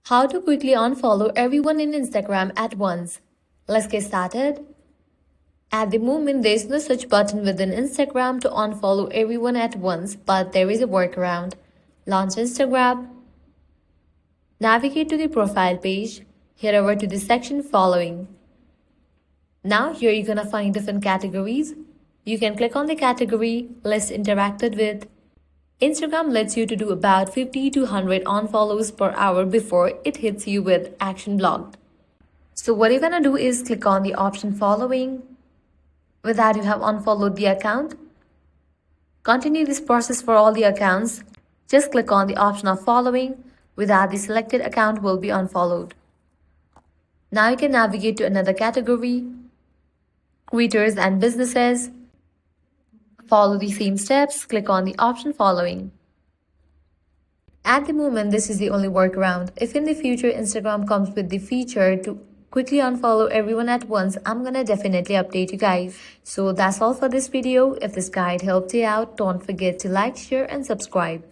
How to quickly unfollow everyone in Instagram at once. Let's get started. At the moment, there is no such button within Instagram to unfollow everyone at once, but there is a workaround. Launch Instagram, navigate to the profile page, head over to the section following. Now here you're gonna find different categories. You can click on the category list interacted with. Instagram lets you to do about 50 to 100 unfollows per hour before it hits you with action blocked. So what you're gonna do is click on the option following. With that, you have unfollowed the account. Continue this process for all the accounts. Just click on the option of following. With that, the selected account will be unfollowed. Now you can navigate to another category, creators and businesses. Follow the same steps, click on the option following. At the moment, this is the only workaround. If in the future Instagram comes with the feature to quickly unfollow everyone at once, I'm gonna definitely update you guys. So that's all for this video. If this guide helped you out, don't forget to like, share and subscribe.